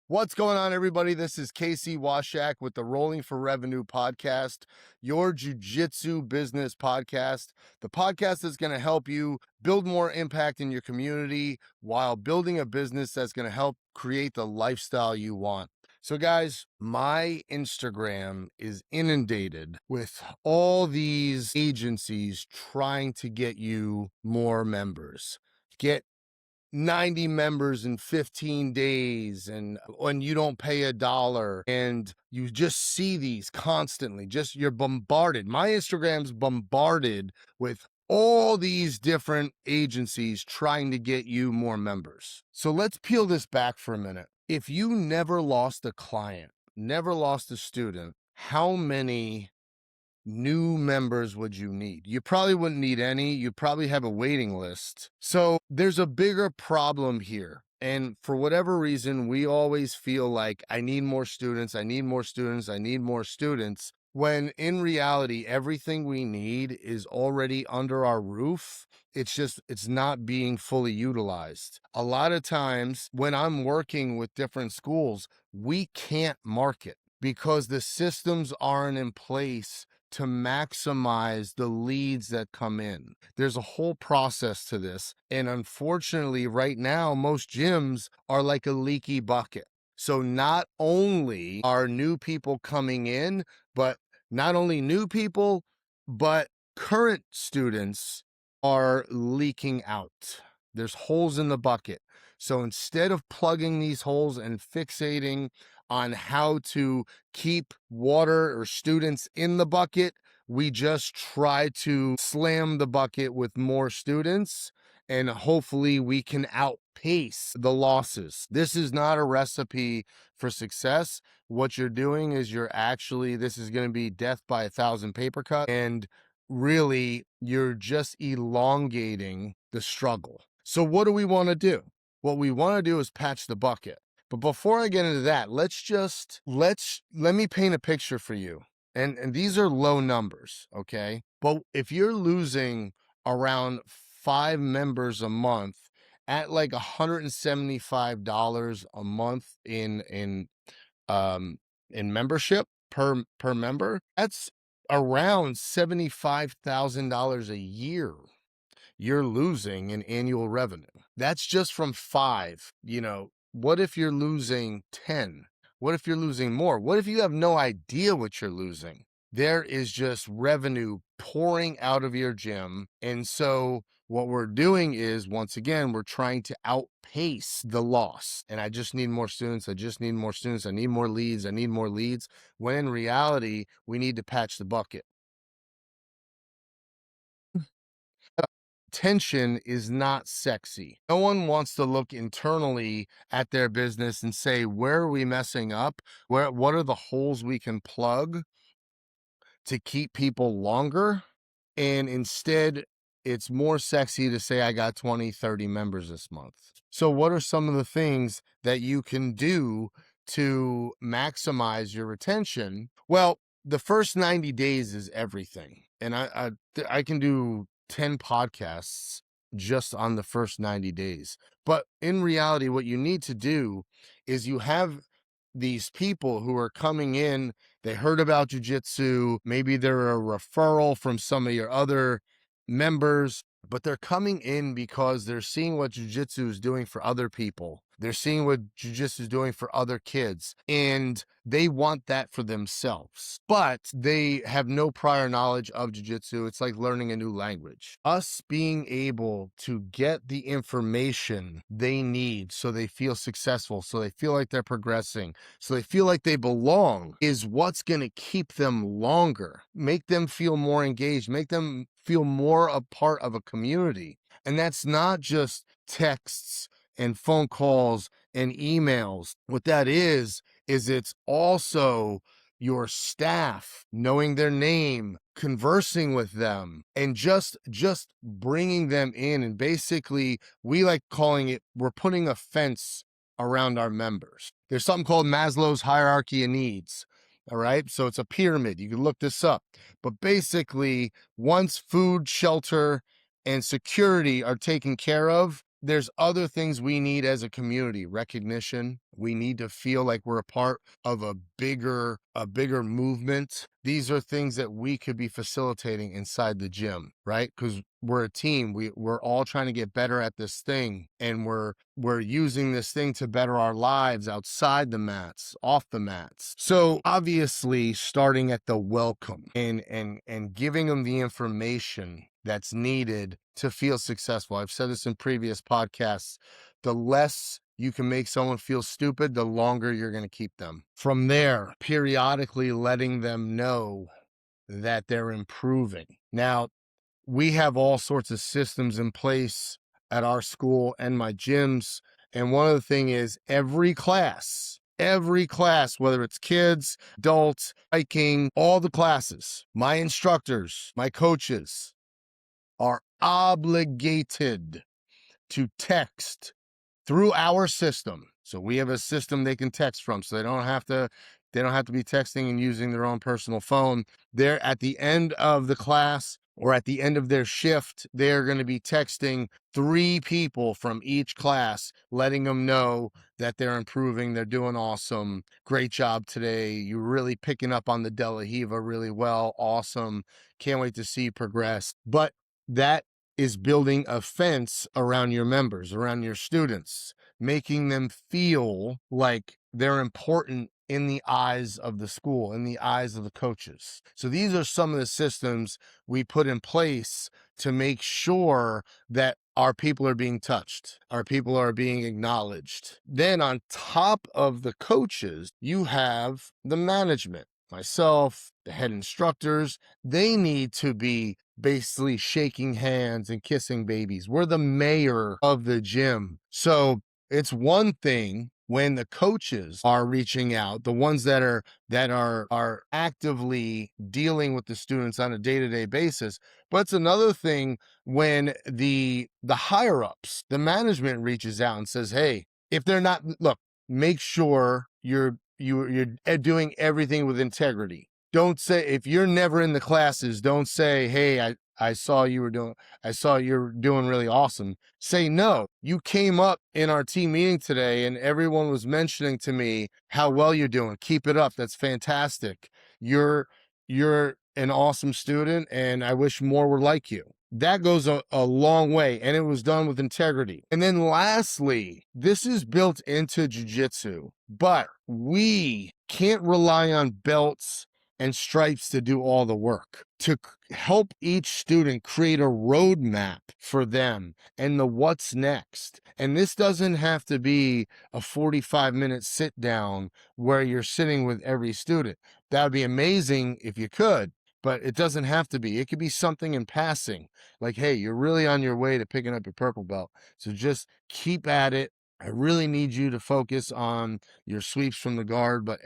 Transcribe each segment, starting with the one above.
What's going on, everybody? This is Casey Washak with the Rolling for Revenue podcast, your Jiu Jitsu business podcast. The podcast is going to help you build more impact in your community while building a business that's going to help create the lifestyle you want. So, guys, my Instagram is inundated with all these agencies trying to get you more members. Get 90 members in 15 days and when you don't pay $1, and you just see these constantly. You're bombarded. My Instagram's bombarded with all these different agencies trying to get you more members. So let's peel this back for a minute. If you never lost a client, never lost a student, how many new members would you need? You probably wouldn't need any. You probably have a waiting list. So there's a bigger problem here. And for whatever reason, we always feel like I need more students. I need more students. I need more students. When in reality, everything we need is already under our roof. It's not being fully utilized. A lot of times when I'm working with different schools, we can't market because the systems aren't in place to maximize the leads that come in. There's a whole process to this. And unfortunately, right now, most gyms are like a leaky bucket. So not only are new people coming in, but not only new people, but current students are leaking out. There's holes in the bucket. So instead of plugging these holes and fixating on how to keep water or students in the bucket, we just try to slam the bucket with more students, and hopefully we can outpace the losses. This is not a recipe for success. What you're doing is this is going to be death by 1,000 paper cuts, and really you're just elongating the struggle. So what do we want to do? What we want to do is patch the bucket. But before I get into that, let me paint a picture for you. And these are low numbers, okay? But if you're losing around 5 members a month at like $175 a month in membership per member, that's around $75,000 a year you're losing in annual revenue. That's just from 5. What if you're losing 10? What if you're losing more? What if you have no idea what you're losing? There is just revenue pouring out of your gym. And so what we're doing is, once again, we're trying to outpace the loss. And I just need more students. I just need more students. I need more leads. I need more leads. When in reality, we need to patch the bucket. Tension is not sexy. No one wants to look internally at their business and say, where are we messing up? What are the holes we can plug to keep people longer? And instead, it's more sexy to say, I got 20, 30 members this month. So what are some of the things that you can do to maximize your retention? Well, the first 90 days is everything. And I can do 10 podcasts just on the first 90 days. But in reality, what you need to do is you have these people who are coming in, they heard about Jiu Jitsu, maybe they're a referral from some of your other members, but they're coming in because they're seeing what Jiu Jitsu is doing for other people. They're seeing what Jiu Jitsu is doing for other kids, and they want that for themselves, but they have no prior knowledge of Jiu Jitsu. It's like learning a new language. Us being able to get the information they need so they feel successful, so they feel like they're progressing, so they feel like they belong, is what's going to keep them longer, make them feel more engaged, make them feel more a part of a community. And that's not just texts and phone calls and emails. What that is it's also your staff, knowing their name, conversing with them, and just bringing them in. And basically, we like calling it, we're putting a fence around our members. There's something called Maslow's hierarchy of needs. All right. So it's a pyramid. You can look this up. But basically, once food, shelter, and security are taken care of, there's other things we need as a community. Recognition. We need to feel like we're a part of a bigger movement. These are things that we could be facilitating inside the gym, right? Because we're a team. We're all trying to get better at this thing, and we're using this thing to better our lives outside the mats, off the mats. So obviously, starting at the welcome and giving them the information that's needed to feel successful. I've said this in previous podcasts. The less you can make someone feel stupid, the longer you're going to keep them. From there, periodically letting them know that they're improving. Now, we have all sorts of systems in place at our school and my gyms. And one of the things is every class, whether it's kids, adults, hiking, all the classes, my instructors, my coaches are obligated to text through our system. So we have a system they can text from, so they don't have to be texting and using their own personal phone. They're at the end of the class or at the end of their shift, they're going to be texting 3 people from each class, letting them know that they're improving, they're doing awesome, great job today, you're really picking up on the De La Riva really well, awesome, can't wait to see you progress. But that is building a fence around your members, around your students, making them feel like they're important in the eyes of the school, in the eyes of the coaches. So these are some of the systems we put in place to make sure that our people are being touched, our people are being acknowledged. Then on top of the coaches, you have the management, myself, the head instructors. They need to be basically shaking hands and kissing babies. We're the mayor of the gym. So it's one thing when the coaches are reaching out, the ones that are actively dealing with the students on a day-to-day basis. But it's another thing when the higher ups, the management reaches out and says, hey, if they're not, look, make sure you're doing everything with integrity. Don't say, if you're never in the classes, don't say, hey, I saw you're doing really awesome. Say, no, you came up in our team meeting today and everyone was mentioning to me how well you're doing. Keep it up. That's fantastic. You're an awesome student and I wish more were like you. That goes a long way, and it was done with integrity. And then lastly, this is built into jiu-jitsu, but we can't rely on belts and stripes to do all the work. To help each student create a roadmap for them and the what's next. And this doesn't have to be a 45-minute sit down where you're sitting with every student. That would be amazing if you could, but it doesn't have to be. It could be something in passing, like, hey, you're really on your way to picking up your purple belt. So just keep at it. I really need you to focus on your sweeps from the guard, but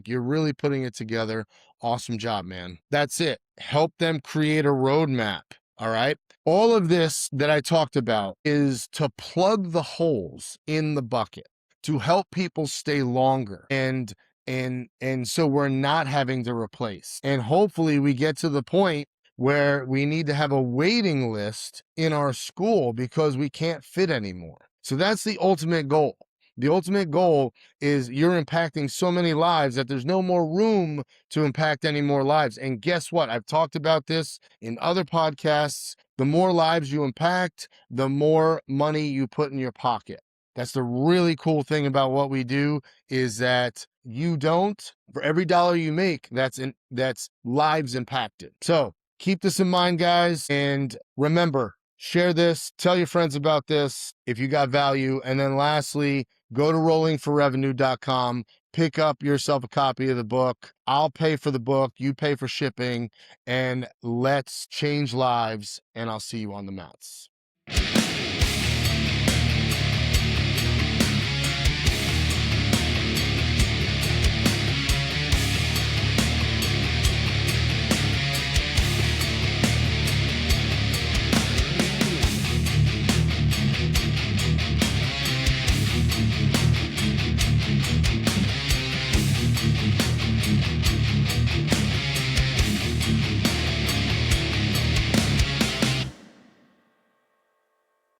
you're really putting it together. Awesome job, man. That's it. Help them create a roadmap. All right. All of this that I talked about is to plug the holes in the bucket, to help people stay longer and so we're not having to replace. And hopefully we get to the point where we need to have a waiting list in our school because we can't fit anymore. So that's the ultimate goal. The ultimate goal is you're impacting so many lives that there's no more room to impact any more lives. And guess what? I've talked about this in other podcasts. The more lives you impact, the more money you put in your pocket. That's the really cool thing about what we do, is that for every dollar you make, that's lives impacted. So keep this in mind, guys. And remember, share this, tell your friends about this if you got value. And then lastly, go to rollingforrevenue.com, pick up yourself a copy of the book. I'll pay for the book, you pay for shipping, and let's change lives. And I'll see you on the mats.